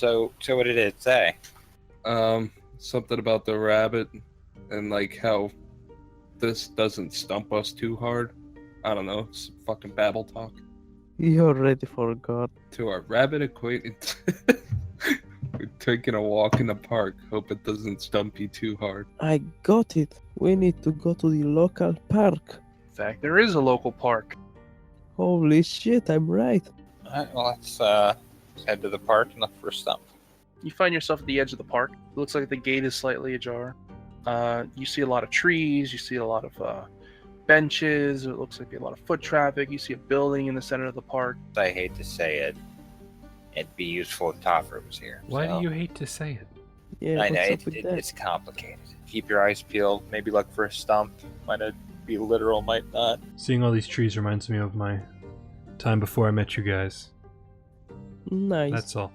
So what did it say? Something about the rabbit and like how this doesn't stump us too hard. I don't know, it's fucking babble talk. You already forgot. To our rabbit acquaintance. We're taking a walk in the park. Hope it doesn't stump you too hard. I got it. We need to go to the local park. In fact, there is a local park. Holy shit, I'm right. Alright, well, let's head to the park and look for a stump. You find yourself at the edge of the park. It looks like the gate is slightly ajar. You see a lot of trees. You see a lot of benches. It looks like a lot of foot traffic. You see a building in the center of the park. I hate to say it. It'd be useful if Topher was here. Why so. do you hate to say it? Yeah, I know, what's up with that? it's complicated. Keep your eyes peeled. Maybe look for a stump. Might be literal, might not. Seeing all these trees reminds me of my time before I met you guys. Nice. That's all.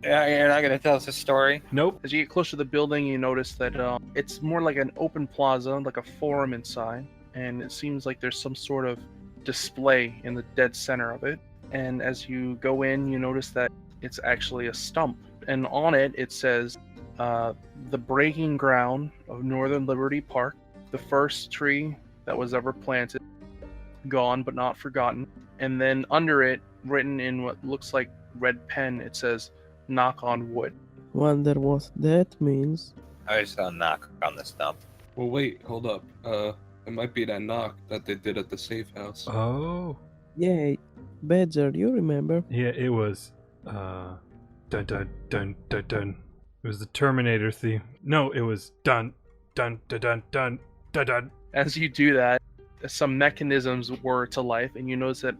Yeah, you're not going to tell us a story? Nope. As you get closer to the building, you notice that it's more like an open plaza, like a forum inside. And it seems like there's some sort of display in the dead center of it. And as you go in, you notice that it's actually a stump. And on it, it says, the breaking ground of Northern Liberty Park, the first tree that was ever planted, gone but not forgotten. And then under it, written in what looks like red pen, it says, knock on wood. Wonder what that means. I just saw a knock on the stump. Well, wait, hold up. It might be that knock that they did at the safe house. Oh. Yay. Badger, you remember? Yeah, it was. Dun dun dun dun dun. It was the Terminator theme. No, it was dun dun dun dun dun dun dun. As you do that, some mechanisms whir to life, and you notice that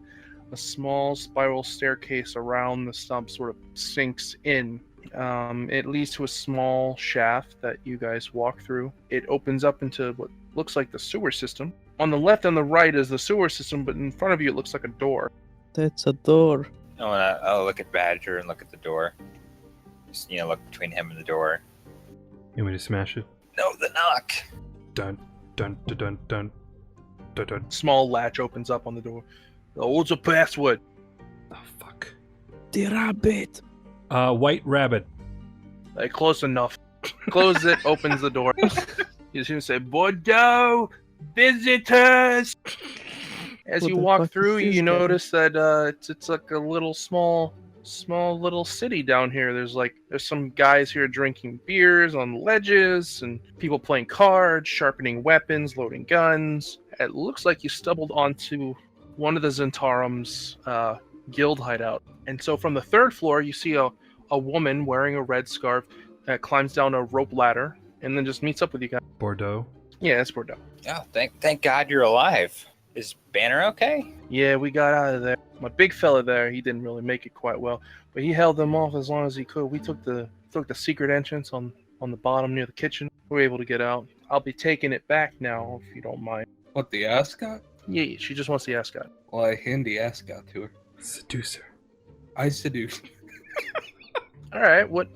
a small spiral staircase around the stump sort of sinks in. It leads to a small shaft that you guys walk through. It opens up into what looks like the sewer system. On the left and the right is the sewer system, but in front of you it looks like a door. That's a door. I'll look at Badger and look at the door. Just, look between him and the door. You want me to smash it? No, the knock! Dun dun dun dun dun dun dun. Small latch opens up on the door. What's the password? Oh fuck. The rabbit. White rabbit. Close enough. Close it, opens the door. You see him say, Bordeaux, visitors! As What you the walk fuck through, is this you guy? notice that it's like a little small little city down here. There's some guys here drinking beers on ledges, and people playing cards, sharpening weapons, loading guns. It looks like you stumbled onto one of the Zentarim's guild hideout. And so from the third floor, you see a woman wearing a red scarf that climbs down a rope ladder and then just meets up with you guys. Bordeaux. Yeah, it's Bordeaux. Oh, thank God you're alive. Is Banner okay? Yeah, we got out of there. My big fella there, he didn't really make it quite well, but he held them off as long as he could. We took the secret entrance on the bottom near the kitchen. We were able to get out. I'll be taking it back now, if you don't mind. What, the ascot? Yeah, she just wants the ascot. Well, I hand the ascot to her. Seducer. I seduce. All right, what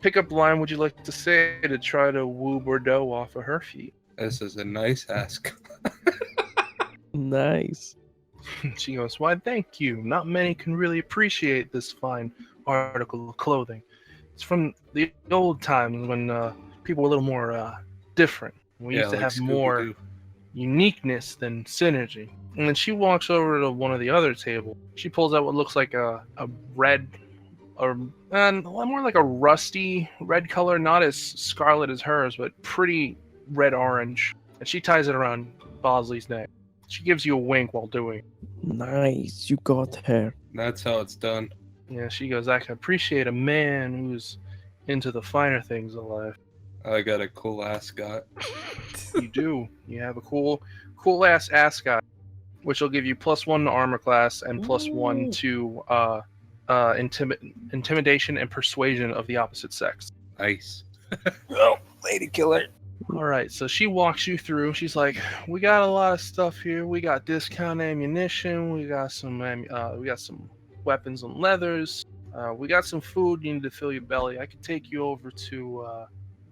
pickup line would you like to say to try to woo Bordeaux off of her feet? This is a nice ascot. Nice. She goes, why, thank you. Not many can really appreciate this fine article of clothing. It's from the old times when people were a little more different. We used to like have more Scooby-Doo. uniqueness than synergy. And then she walks over to one of the other tables. She pulls out what looks like a red, or more like a rusty red color, not as scarlet as hers, but pretty red-orange. And she ties it around Bosley's neck. She gives you a wink while doing it. Nice. You got her. That's how it's done. Yeah, she goes, I can appreciate a man who's into the finer things of life. I got a cool ascot. You do. You have a cool-ass ascot, which will give you +1 to armor class and +1 to intimidation and persuasion of the opposite sex. Nice. Oh, lady killer. All right, so she walks you through. She's like, "We got a lot of stuff here. We got discount ammunition. We got some weapons and leathers. We got some food. You need to fill your belly. I could take you over to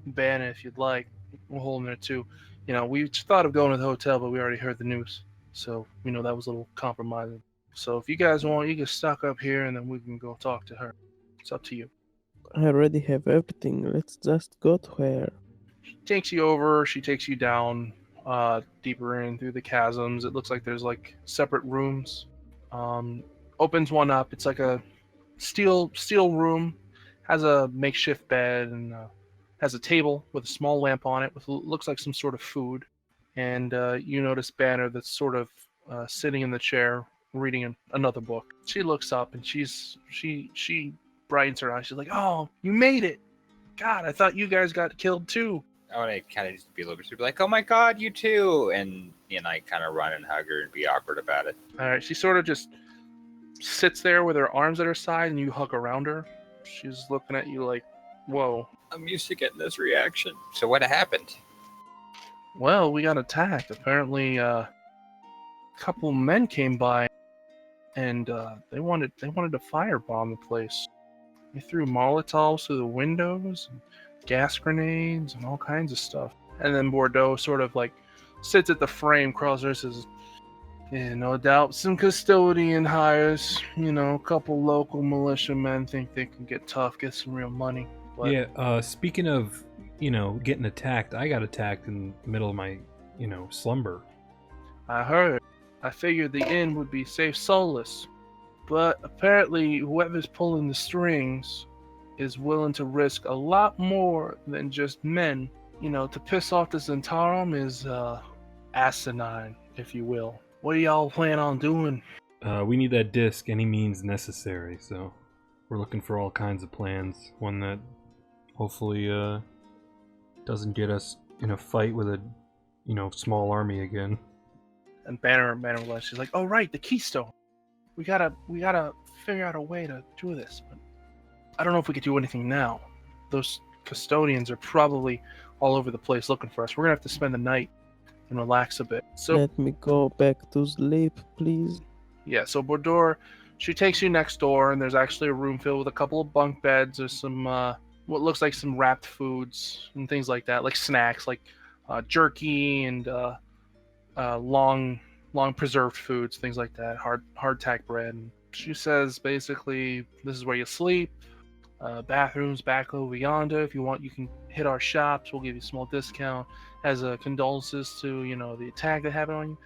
Banner if you'd like. We're holding there too. We thought of going to the hotel, but we already heard the news, so that was a little compromising. So if you guys want, you can stock up here, and then we can go talk to her. It's up to you." I already have everything. Let's just go to her. She takes you over. She takes you down, deeper in through the chasms. It looks like there's like separate rooms. Opens one up. It's like a steel room. Has a makeshift bed and has a table with a small lamp on it with looks like some sort of food. And you notice Banner that's sort of sitting in the chair reading another book. She looks up and she brightens her eyes. She's like, "Oh, you made it! God, I thought you guys got killed too." I want to kind of just be a little bit like, "Oh my God, you too!" And I kind of run and hug her and be awkward about it. All right, she sort of just sits there with her arms at her side, and you hug around her. She's looking at you like, "Whoa." I'm used to getting this reaction. So what happened? Well, we got attacked. Apparently, a couple men came by, and they wanted to firebomb the place. They threw Molotovs through the windows, and gas grenades, and all kinds of stuff. And then Bordeaux sort of like sits at the frame, crawls there, says, "Yeah, no doubt some custodian hires. A couple local militiamen think they can get tough, get some real money." But Yeah, speaking of, getting attacked, I got attacked in the middle of my, slumber. I heard. I figured the inn would be safe soulless. But apparently whoever's pulling the strings is willing to risk a lot more than just men. To piss off the Zentarum is asinine, if you will. What do y'all plan on doing? We need that disc any means necessary, so we're looking for all kinds of plans. One that hopefully doesn't get us in a fight with a small army again. And Banner realizes, she's like, "Oh right, the keystone. We gotta figure out a way to do this, but I don't know if we could do anything now. Those custodians are probably all over the place looking for us. We're gonna have to spend the night and relax a bit." So Let me go back to sleep, please. yeah, so Bordeaux, she takes you next door, and there's actually a room filled with a couple of bunk beds. There's some what looks like some wrapped foods and things like that, like snacks, like jerky and long preserved foods, things like that, hardtack bread. And she says basically, this is where you sleep. Bathrooms back over yonder. If you want, you can hit our shops. We'll give you a small discount as a condolences to the attack that happened on you.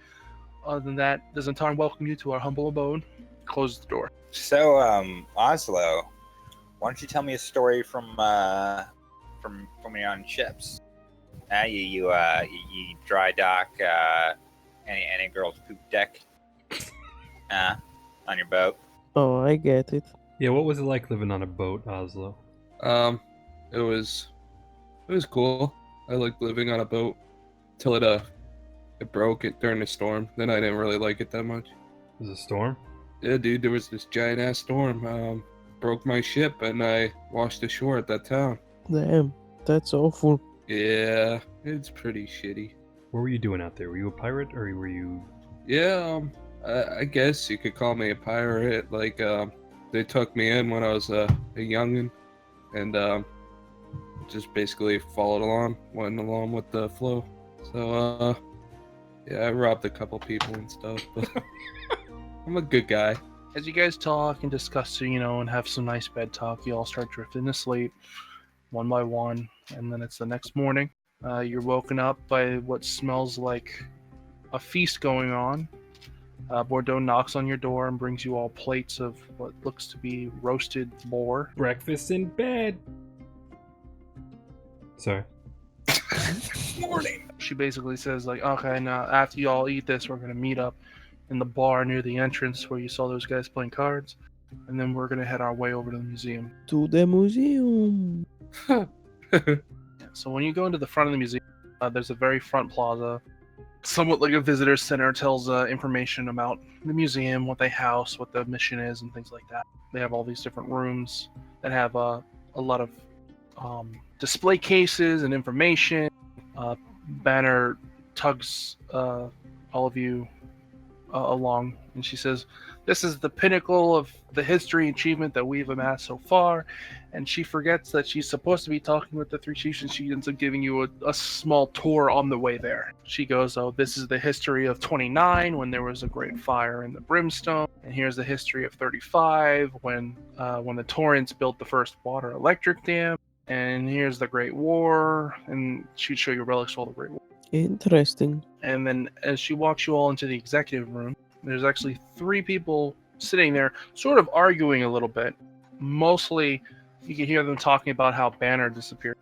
Other than that, doesn't Tarn welcome you to our humble abode? Closes the door. So, Oslo, why don't you tell me a story from when you're on ships? You dry dock any girl's poop deck on your boat. Oh, I get it. Yeah, what was it like living on a boat, Oslo? It was cool. I liked living on a boat till it broke it during a storm. Then I didn't really like it that much. Was it a storm? Yeah, dude, there was this giant ass storm. Broke my ship and I washed ashore at that town. Damn, that's awful. Yeah, it's pretty shitty. What were you doing out there? Were you a pirate or were you... Yeah, I guess you could call me a pirate. Like, they took me in when I was a youngin', and just basically went along with the flow. So, yeah, I robbed a couple people and stuff, but I'm a good guy. As you guys talk and discuss, and have some nice bed talk, you all start drifting to sleep one by one, and then it's the next morning. You're woken up by what smells like a feast going on. Bordeaux knocks on your door and brings you all plates of what looks to be roasted boar. Breakfast in bed! Sorry. Morning. She basically says, like, "Okay, now after you all eat this, we're going to meet up in the bar near the entrance where you saw those guys playing cards, and then we're going to head our way over to the museum." To the museum. So when you go into the front of the museum, there's a very front plaza, somewhat like a visitor center. Tells information about the museum, what they house, what the mission is, and things like that. They have all these different rooms that have a lot of display cases and information. Banner tugs all of you along, and she says, This is the pinnacle of the history achievement that we've amassed so far. And she forgets that she's supposed to be talking with the three chiefs, and she ends up giving you a small tour on the way there. She goes, oh, this is the history of 29, when there was a great fire in the brimstone. And here's the history of 35, when the Torrents built the first water electric dam. And here's the Great War. And she'd show you relics of all the Great War. Interesting. And then as she walks you all into the executive room, there's actually 3 people sitting there sort of arguing a little bit. Mostly, you can hear them talking about how Banner disappeared.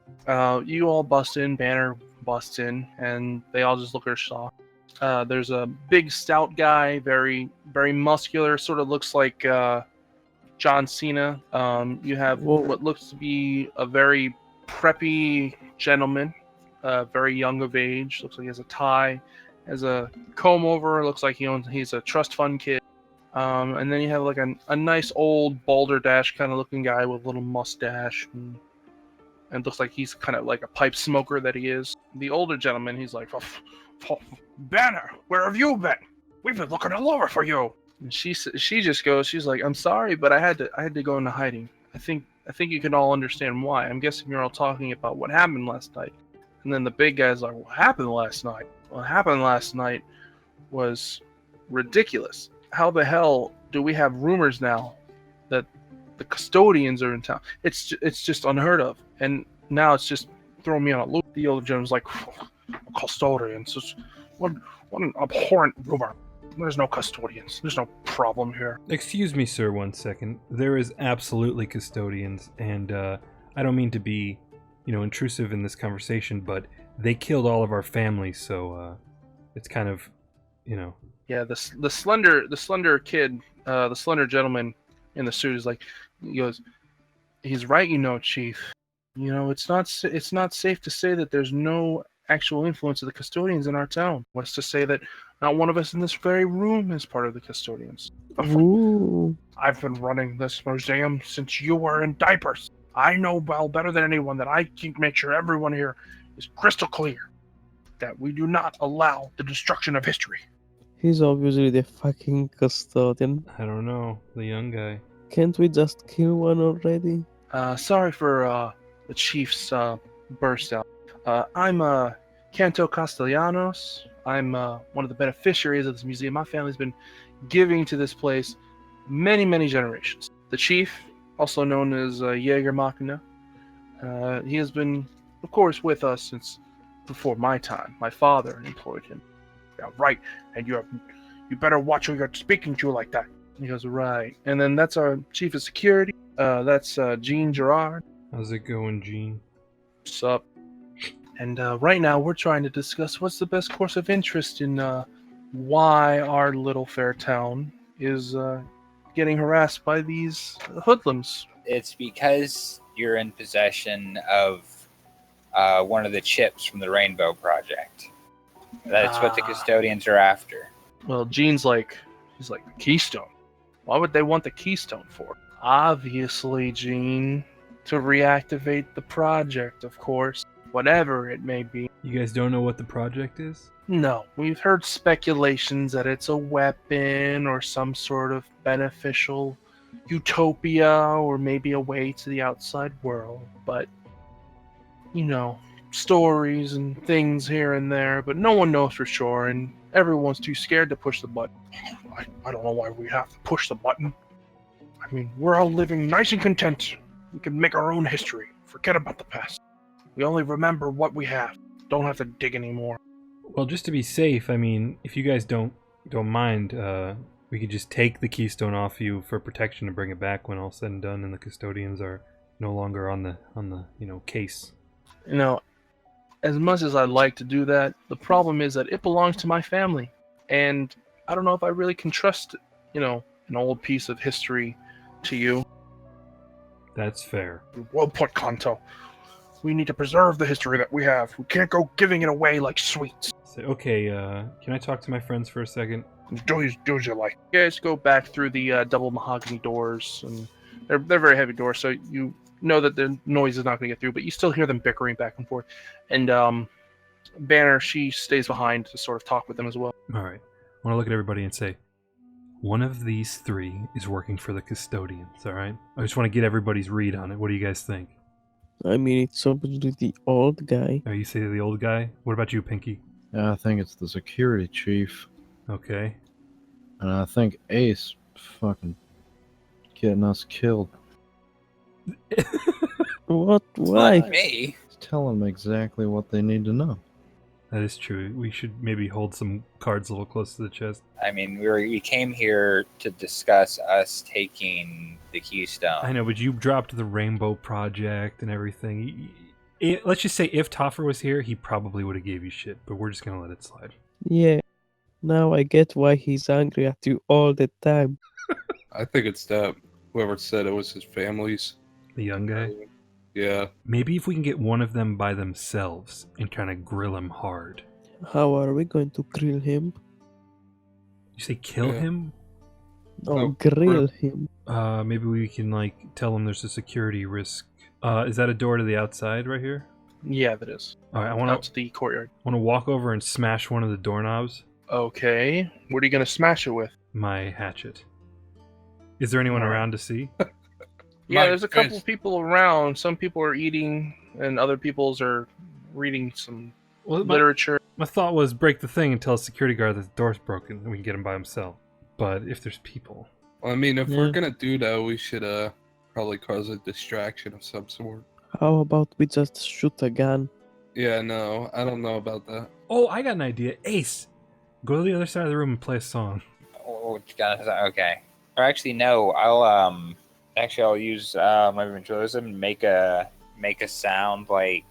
You all bust in, Banner busts in, and they all just look at her shocked. There's a big, stout guy, very, very muscular, sort of looks like John Cena. You have what looks to be a very preppy gentleman, very young of age. Looks like he has a tie, has a comb over. Looks like he's a trust fund kid. And then you have like a nice old balderdash kind of looking guy with a little mustache, and looks like he's kind of like a pipe smoker that he is. The older gentleman, he's like, Banner, where have you been? We've been looking all over for you. And she just goes, she's like, I'm sorry, but I had to go into hiding. I think you can all understand why. I'm guessing you're all talking about what happened last night. And then the big guy's like, what happened last night? What happened last night was ridiculous. How the hell do we have rumors now that the custodians are in town? It's just unheard of. And now it's just throwing me on a loop. The older gentleman's like, custodians? What an abhorrent rumor. There's no custodians. There's no problem here. Excuse me, sir, 1 second. There is absolutely custodians, and I don't mean to be, intrusive in this conversation, but they killed all of our families, so it's kind of, Yeah, the slender kid, the slender gentleman in the suit is like, he goes, he's right, Chief. It's not safe to say that there's no actual influence of the custodians in our town. What's to say that not one of us in this very room is part of the custodians? Ooh. I've been running this museum since you were in diapers. I know better than anyone that I can make sure everyone here is crystal clear that we do not allow the destruction of history. He's obviously the fucking custodian. I don't know, the young guy. Can't we just kill one already? Sorry for the chief's burst out. I'm Canto Castellanos. I'm one of the beneficiaries of this museum. My family's been giving to this place many, many generations. The chief, also known as Jaeger Machina, he has been, of course, with us since before my time. My father employed him. Yeah, right. And you better watch who you're speaking to like that. He goes, right. And then that's our chief of security. That's Jean Gerard. How's it going, Gene? What's up? And right now we're trying to discuss what's the best course of interest in why our little fair town is getting harassed by these hoodlums. It's because you're in possession of one of the chips from the Rainbow Project. That's what the custodians are after. Well, he's like, the Keystone. Why would they want the Keystone for? Obviously, Gene, to reactivate the project, of course. Whatever it may be. You guys don't know what the project is? No, we've heard speculations that it's a weapon or some sort of beneficial utopia or maybe a way to the outside world. But, stories and things here and there, but no one knows for sure, and everyone's too scared to push the button. I don't know why we have to push the button. I mean, we're all living nice and content. We can make our own history. Forget about the past. We only remember what we have. Don't have to dig anymore. Well, just to be safe, I mean, if you guys don't mind, we could just take the Keystone off you for protection and bring it back when all's said and done, and the custodians are no longer on the case. As much as I'd like to do that, the problem is that it belongs to my family, and I don't know if I really can trust, an old piece of history to you. That's fair. Well put, Kanto. We need to preserve the history that we have. We can't go giving it away like sweets. So, okay, can I talk to my friends for a second? Do as you like. You guys go back through the double mahogany doors, and they're very heavy doors, so you know that the noise is not going to get through, but you still hear them bickering back and forth. And Banner, she stays behind to sort of talk with them as well. All right. I want to look at everybody and say, One of these three is working for the custodians, alright? I just want to get everybody's read on it. What do you guys think? I mean, it's obviously the old guy. Oh, you say the old guy? What about you, Pinky? Yeah, I think it's the security chief. Okay. And I think Ace fucking getting us killed. What? It's Why? not me. Tell them exactly what they need to know. That is true. We should maybe hold some cards a little close to the chest. I mean, we came here to discuss us taking the Keystone. I know, but you dropped the Rainbow Project and everything. Let's just say if Toffer was here, he probably would have gave you shit, but we're just going to let it slide. Yeah. Now I get why he's angry at you all the time. I think it's that whoever said it was his family's. The young guy? Yeah. Maybe if we can get one of them by themselves and kind of grill him hard. How are we going to grill him? You say kill Yeah. him? No, Oh, grill him. Maybe we can tell him there's a security risk. Is that a door to the outside right here? Yeah, that is. All right, I Out want to the courtyard. to walk over and smash one of the doorknobs. Okay. What are you gonna smash it with? My hatchet. Is there anyone Alright. around to see? Yeah, My there's a couple goodness. people around. Some people are eating, and other people's are reading some Well, literature. my thought was break the thing and tell a security guard that the door's broken and we can get him by himself. But if there's people, Well, I mean, if Yeah. we're gonna do that, we should probably cause a distraction of some sort. How about we just shoot a gun? Yeah, no, I don't know about that. oh, I got an idea. Ace, go to the other side of the room and play a song. Oh, okay. Or actually, no. I'll use my ventriloquism and make a sound like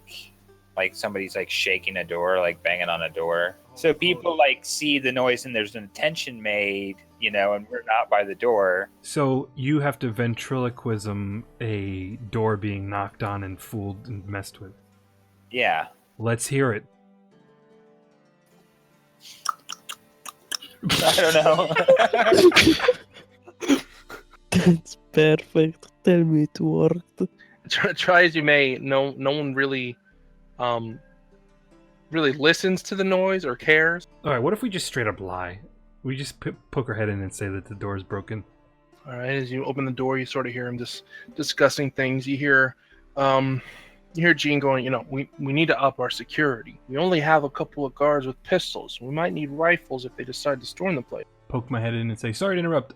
somebody's like shaking a door, like banging on a door. So people like see the noise and there's an attention made, and we're not by the door. So you have to ventriloquism a door being knocked on and fooled and messed with. Yeah. Let's hear it. I don't know. That's perfect. Tell me it worked. Try as you may, no one really listens to the noise or cares. All right, what if we just straight up lie? We just poke our head in and say that the door is broken. All right, as you open the door, you sort of hear him just discussing things. You hear Gene going, we need to up our security. We only have a couple of guards with pistols. We might need rifles if they decide to storm the place. Poke my head in and say, sorry to interrupt.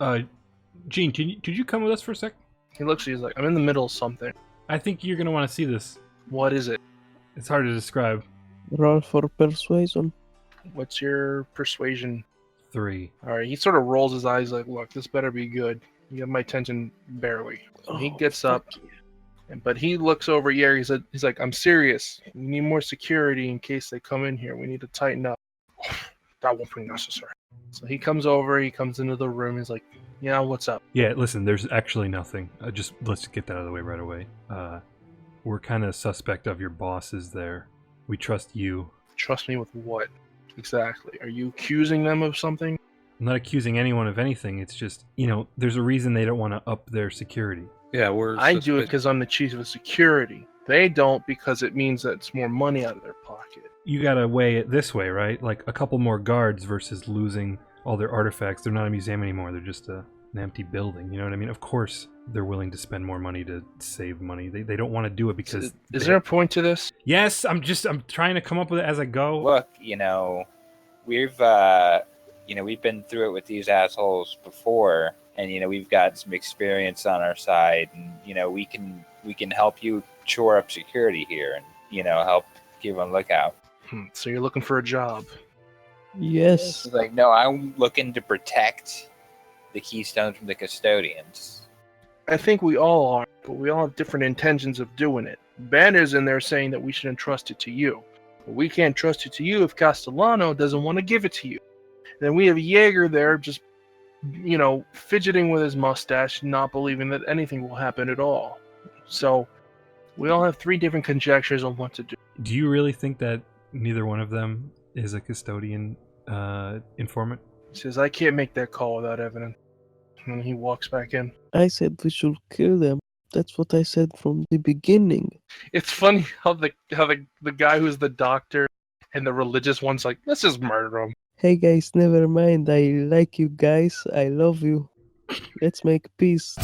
Gene, could you come with us for a sec? He looks at you, he's like, I'm in the middle of something. I think you're going to want to see this. What is it? It's hard to describe. Roll for persuasion. What's your persuasion? 3. All right, he sort of rolls his eyes like, look, this better be good. You have my attention barely. So he gets up, but he looks over here. He's like, I'm serious. We need more security in case they come in here. We need to tighten up. That won't be necessary. So he comes over. He comes into the room. He's like, yeah, what's up? Yeah, listen, there's actually nothing. Let's get that out of the way right away. We're kind of suspect of your bosses there. We trust you. Trust me with what? Exactly. Are you accusing them of something? I'm not accusing anyone of anything. It's just, there's a reason they don't want to up their security. Yeah, I do it because I'm the chief of security. They don't because it means that it's more money out of their pocket. You gotta weigh it this way, right? Like a couple more guards versus losing all their artifacts. They're not a museum anymore. They're just an empty building. You know what I mean? Of course, they're willing to spend more money to save money. They don't want to do it because... Is there a point to this? Yes, I'm trying to come up with it as I go. Look, we've we've been through it with these assholes before, and we've got some experience on our side, and we can help you shore up security here, and help keep on lookout. So you're looking for a job? Yes. He's like, no, I'm looking to protect the Keystone from the custodians. I think we all are, but we all have different intentions of doing it. Banner's in there saying that we should entrust it to you. But we can't trust it to you if Castellano doesn't want to give it to you. Then we have Jaeger there just, fidgeting with his mustache, not believing that anything will happen at all. So we all have 3 different conjectures on what to do. Do you really think that neither one of them is a custodian informant? He says, I can't make that call without evidence. And he walks back in. I said we should kill them. That's what I said from the beginning. It's funny how the guy who's the doctor and the religious one's like, let's just murder him. Hey guys, never mind. I like you guys. I love you. Let's make peace.